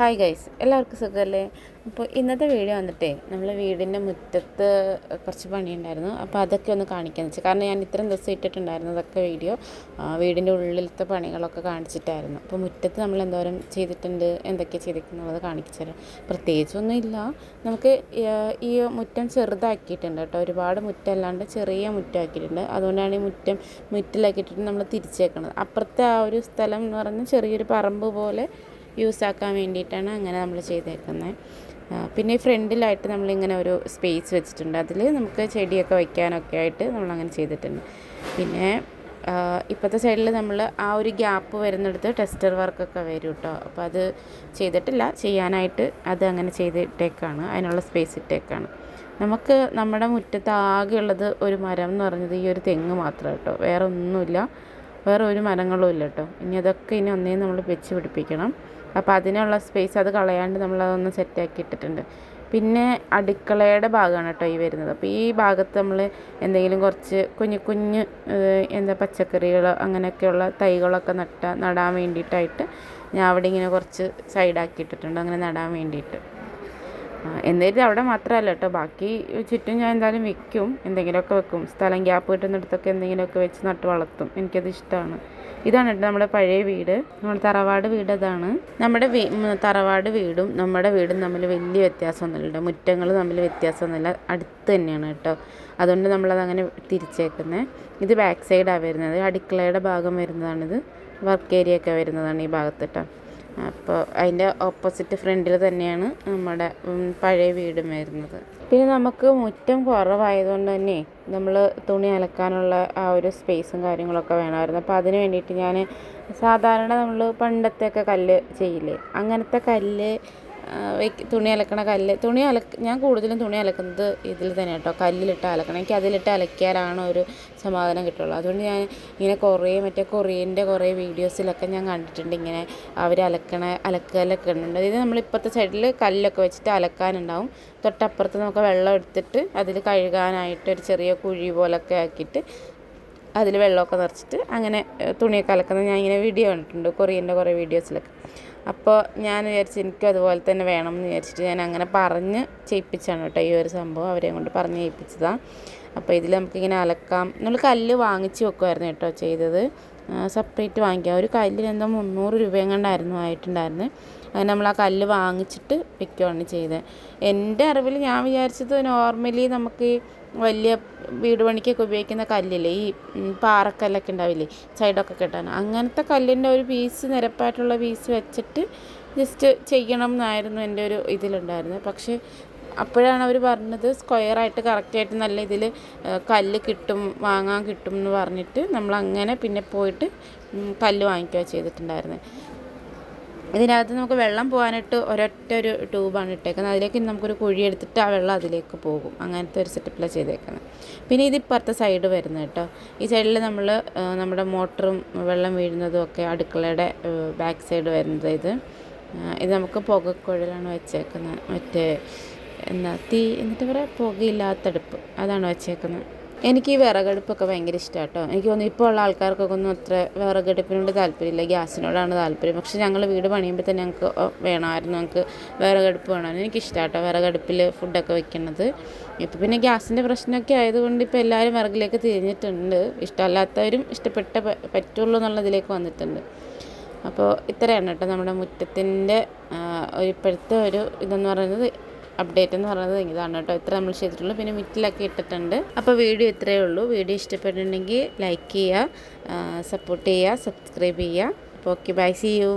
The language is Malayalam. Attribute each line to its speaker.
Speaker 1: ഹായ് ഗൈസ്, എല്ലാവർക്കും സുഖമല്ലേ? അപ്പോൾ ഇന്നത്തെ വീഡിയോ വന്നിട്ടേ നമ്മൾ വീടിൻ്റെ മുറ്റത്ത് കുറച്ച് പണിയുണ്ടായിരുന്നു. അപ്പോൾ അതൊക്കെ ഒന്ന് കാണിക്കാമെന്ന് വെച്ചാൽ, കാരണം ഞാൻ ഇത്രയും ദിവസം ഇട്ടിട്ടുണ്ടായിരുന്നു അതൊക്കെ വീഡിയോ വീടിൻ്റെ ഉള്ളിലത്തെ പണികളൊക്കെ കാണിച്ചിട്ടായിരുന്നു. അപ്പോൾ മുറ്റത്ത് നമ്മൾ എന്തോരം ചെയ്തിട്ടുണ്ട്, എന്തൊക്കെയാണ് ചെയ്തിരിക്കുന്നത് കാണിച്ചു തരാം. പ്രത്യേകിച്ചൊന്നും ഇല്ല, നമുക്ക് ഈ മുറ്റം ചെറുതാക്കിയിട്ടുണ്ട് കേട്ടോ. ഒരുപാട് മുറ്റമല്ലാണ്ട് ചെറിയ മുറ്റമാക്കിയിട്ടുണ്ട്. അതുകൊണ്ടാണ് ഈ മുറ്റിലാക്കിയിട്ടിട്ട് നമ്മൾ തിരിച്ചേക്കുന്നത്. അപ്പുറത്തെ ആ ഒരു സ്ഥലം എന്ന് പറഞ്ഞാൽ ചെറിയൊരു പറമ്പ് പോലെ യൂസ് ആക്കാൻ വേണ്ടിയിട്ടാണ് അങ്ങനെ നമ്മൾ ചെയ്തേക്കുന്നത്. പിന്നെ ഈ ഫ്രണ്ടിലായിട്ട് നമ്മളിങ്ങനെ ഒരു സ്പേസ് വെച്ചിട്ടുണ്ട്. അതിൽ നമുക്ക് ചെടിയൊക്കെ വയ്ക്കാനൊക്കെ ആയിട്ട് നമ്മളങ്ങനെ ചെയ്തിട്ടുണ്ട്. പിന്നെ ഇപ്പോഴത്തെ സൈഡിൽ നമ്മൾ ആ ഒരു ഗ്യാപ്പ് വരുന്നിടത്ത് ടെസ്റ്റർ വർക്കൊക്കെ വരും കേട്ടോ. അപ്പോൾ അത് ചെയ്തിട്ടില്ല, ചെയ്യാനായിട്ട് അത് അങ്ങനെ ചെയ്തിട്ടേക്കാണ്, അതിനുള്ള സ്പേസ് ഇട്ടേക്കാണ്. നമുക്ക് നമ്മുടെ മുറ്റത്ത് ആകെയുള്ളത് ഒരു മരം എന്ന് പറഞ്ഞത് ഈ ഒരു തെങ്ങ് മാത്രം കേട്ടോ. വേറെ ഒന്നുമില്ല, വേറെ ഒരു മരങ്ങളും ഇല്ല കേട്ടോ. ഇനി അതൊക്കെ ഒന്നേ നമ്മൾ വെച്ച് പിടിപ്പിക്കണം. അപ്പോൾ അതിനുള്ള സ്പേസ് അത് കളയാണ്ട് നമ്മളതൊന്ന് സെറ്റാക്കി ഇട്ടിട്ടുണ്ട്. പിന്നെ അടുക്കളയുടെ ഭാഗമാണ് കേട്ടോ ഈ വരുന്നത്. അപ്പോൾ ഈ ഭാഗത്ത് നമ്മൾ എന്തെങ്കിലും കുറച്ച് കുഞ്ഞു പച്ചക്കറികൾ അങ്ങനെയൊക്കെയുള്ള തൈകളൊക്കെ നടാൻ വേണ്ടിയിട്ടായിട്ട് ഞാൻ അവിടെ ഇങ്ങനെ കുറച്ച് സൈഡാക്കി ഇട്ടിട്ടുണ്ട്, അങ്ങനെ നടാൻ വേണ്ടിയിട്ട്. എന്നിട്ട് അവിടെ മാത്രമല്ല കേട്ടോ, ബാക്കി ചുറ്റും ഞാൻ എന്തായാലും വെക്കും, എന്തെങ്കിലുമൊക്കെ വെക്കും. സ്ഥലം ഗ്യാപ്പ് കിട്ടുന്നിടത്തൊക്കെ എന്തെങ്കിലുമൊക്കെ വെച്ച് നട്ട് വളർത്തും. എനിക്കത് ഇഷ്ടമാണ്. ഇതാണ് കേട്ടോ നമ്മുടെ പഴയ വീട്, നമ്മുടെ തറവാട് വീട്. അതാണ് നമ്മുടെ തറവാട് വീടും നമ്മുടെ വീടും തമ്മിൽ വലിയ വ്യത്യാസമൊന്നുമില്ല, മുറ്റങ്ങൾ തമ്മിൽ വ്യത്യാസമൊന്നുമില്ല, അടുത്ത് തന്നെയാണ് കേട്ടോ. അതുകൊണ്ട് നമ്മളതങ്ങനെ തിരിച്ചേക്കുന്നത്. ഇത് ബാക്ക് സൈഡാണ് വരുന്നത്, അടുക്കളയുടെ ഭാഗം വരുന്നതാണിത്. വർക്ക് ഏരിയ ഒക്കെ വരുന്നതാണ് ഈ ഭാഗത്ത് കേട്ടോ. അപ്പോൾ അതിൻ്റെ ഓപ്പോസിറ്റ് ഫ്രണ്ടിൽ തന്നെയാണ് നമ്മുടെ പഴയ വീടും വരുന്നത്. പിന്നെ നമുക്ക് മുറ്റം കുറവായതുകൊണ്ട് തന്നെ നമ്മൾ തുണി അലക്കാനുള്ള ആ ഒരു സ്പേസും കാര്യങ്ങളൊക്കെ വേണമായിരുന്നു. അപ്പോൾ അതിന് വേണ്ടിയിട്ട് ഞാൻ സാധാരണ നമ്മൾ പണ്ടത്തെയൊക്കെ കല്ല് ചെയ്യില്ലേ, അങ്ങനത്തെ കല്ല് തുണി അലക്കണ കല്ല് ഞാൻ കൂടുതലും തുണി അലക്കുന്നത് ഇതിൽ തന്നെ കേട്ടോ, കല്ലിലിട്ട് അലക്കണം. എനിക്ക് അതിലിട്ട് അലക്കിയാലാണ് ഒരു സമാധാനം കിട്ടുള്ളൂ. അതുകൊണ്ട് ഞാൻ ഇങ്ങനെ കൊറിയൻ്റെ കുറേ വീഡിയോസിലൊക്കെ ഞാൻ കണ്ടിട്ടുണ്ട്, ഇങ്ങനെ അവർ അലക്കലൊക്കെ ഉണ്ട്. അതായത് നമ്മളിപ്പോഴത്തെ സൈഡിൽ കല്ലൊക്കെ വെച്ചിട്ട് അലക്കാനുണ്ടാവും, തൊട്ടപ്പുറത്ത് നമുക്ക് വെള്ളം എടുത്തിട്ട് അതിൽ കഴുകാനായിട്ട് ഒരു ചെറിയ കുഴി പോലൊക്കെ ആക്കിയിട്ട് അതിൽ വെള്ളമൊക്കെ നിറച്ചിട്ട് അങ്ങനെ തുണിയൊക്കെ അലക്കുന്നത് ഞാൻ ഇങ്ങനെ വീഡിയോ കണ്ടിട്ടുണ്ട്, കൊറിയൻ്റെ കുറേ വീഡിയോസിലൊക്കെ. അപ്പോൾ ഞാൻ വിചാരിച്ചു എനിക്കും അതുപോലെ തന്നെ വേണം എന്ന് വിചാരിച്ചിട്ട് ഞാൻ അങ്ങനെ പറഞ്ഞ് ചെയ്യിപ്പിച്ചാണ് കേട്ടോ ഈ ഒരു സംഭവം, അവരെയും കൊണ്ട് പറഞ്ഞ് ചെയ്യിപ്പിച്ചതാണ്. അപ്പോൾ ഇതിൽ നമുക്കിങ്ങനെ അലക്കാം. നമ്മൾ കല്ല് വാങ്ങിച്ച് വെക്കുമായിരുന്നു കേട്ടോ ചെയ്തത്, സെപ്പറേറ്റ് വാങ്ങിക്കാം. ഒരു കല്ലിന് എന്തോ 300 രൂപയും കണ്ടായിരുന്നു ആയിട്ടുണ്ടായിരുന്നു. അങ്ങനെ നമ്മൾ ആ കല്ല് വാങ്ങിച്ചിട്ട് വെക്കുകയാണ് ചെയ്തത്. എൻ്റെ അറിവിൽ ഞാൻ വിചാരിച്ചത് നോർമലി നമുക്ക് വലിയ വീട് പണിക്കൊക്കെ ഉപയോഗിക്കുന്ന കല്ലില്ലേ, ഈ പാറക്കല്ലൊക്കെ ഉണ്ടാവില്ലേ സൈഡൊക്കെ കെട്ടാൻ, അങ്ങനത്തെ കല്ലിൻ്റെ ഒരു പീസ് നിരപ്പായിട്ടുള്ള പീസ് വെച്ചിട്ട് ജസ്റ്റ് ചെയ്യണം എന്നായിരുന്നു എൻ്റെ ഒരു ഇതിലുണ്ടായിരുന്നത്. പക്ഷേ അപ്പോഴാണ് അവർ പറഞ്ഞത് സ്ക്വയറായിട്ട് കറക്റ്റായിട്ട് നല്ല ഇതിൽ കല്ല് വാങ്ങാൻ കിട്ടും എന്ന് പറഞ്ഞിട്ട് നമ്മളങ്ങനെ പിന്നെ പോയിട്ട് കല്ല് വാങ്ങിക്കുക ചെയ്തിട്ടുണ്ടായിരുന്നത്. ഇതിനകത്ത് നമുക്ക് വെള്ളം പോകാനായിട്ട് ഒരൊറ്റ ഒരു ട്യൂബാണ് ഇട്ടേക്കുന്നത്. അതിലേക്ക് നമുക്കൊരു കുഴി എടുത്തിട്ട് ആ വെള്ളം അതിലേക്ക് പോകും, അങ്ങനത്തെ ഒരു സെറ്റപ്പിലാണ് ചെയ്തേക്കുന്നത്. പിന്നെ ഇത് ഇപ്പുറത്തെ സൈഡ് വരുന്നത് കേട്ടോ. ഈ സൈഡിൽ നമ്മൾ നമ്മുടെ മോട്ടറും വെള്ളം വീഴുന്നതും ഒക്കെ അടുക്കളയുടെ ബാക്ക് സൈഡ് വരുന്നത്. ഇത് നമുക്ക് പുകക്കുഴലാണ് വെച്ചേക്കുന്നത്, എന്നിട്ട് പറയാം പുകയില്ലാത്തടുപ്പ്, അതാണ് വെച്ചേക്കുന്നത്. എനിക്ക് ഈ വിറകടുപ്പൊക്കെ ഭയങ്കര ഇഷ്ടമാണ് കേട്ടോ. എനിക്ക് തോന്നുന്നു ഇപ്പോൾ ഉള്ള ആൾക്കാർക്കൊക്കെ ഒന്നും അത്ര വിറകടുപ്പിനോട് താല്പര്യമില്ല, ഗ്യാസിനോടാണ് താല്പര്യം. പക്ഷേ ഞങ്ങൾ വീട് പണിയുമ്പോൾ തന്നെ ഞങ്ങൾക്ക് വേണമായിരുന്നു, ഞങ്ങൾക്ക് വിറകടുപ്പ് വേണമായിരുന്നു. എനിക്കിഷ്ടമാണ് കേട്ടോ വിറകടുപ്പിൽ ഫുഡൊക്കെ വെക്കുന്നത്. ഇപ്പോൾ പിന്നെ ഗ്യാസിൻ്റെ പ്രശ്നമൊക്കെ ആയതുകൊണ്ട് ഇപ്പോൾ എല്ലാവരും വിറകിലേക്ക് തിരിഞ്ഞിട്ടുണ്ട്, ഇഷ്ടമല്ലാത്തവരും പറ്റുള്ളൂ എന്നുള്ളതിലേക്ക് വന്നിട്ടുണ്ട്. അപ്പോൾ ഇത്രയാണ് കേട്ടോ നമ്മുടെ മുറ്റത്തിൻ്റെ ഇപ്പോഴത്തെ ഒരു ഇതെന്ന് പറയുന്നത്, അപ്ഡേറ്റ് എന്ന് പറയുന്നത് ഇതാണ് കേട്ടോ. ഇത്ര നമ്മൾ ചെയ്തിട്ടുള്ളൂ. പിന്നെ മിറ്റിലൊക്കെ ഇട്ടിട്ടുണ്ട്. അപ്പോൾ വീഡിയോ ഇത്രയേ ഉള്ളൂ. വീഡിയോ ഇഷ്ടപ്പെട്ടിട്ടുണ്ടെങ്കിൽ ലൈക്ക് ചെയ്യുക, സപ്പോർട്ട് ചെയ്യുക, സബ്സ്ക്രൈബ് ചെയ്യുക. അപ്പോൾ ഓക്കെ, ബൈ, സീ യു.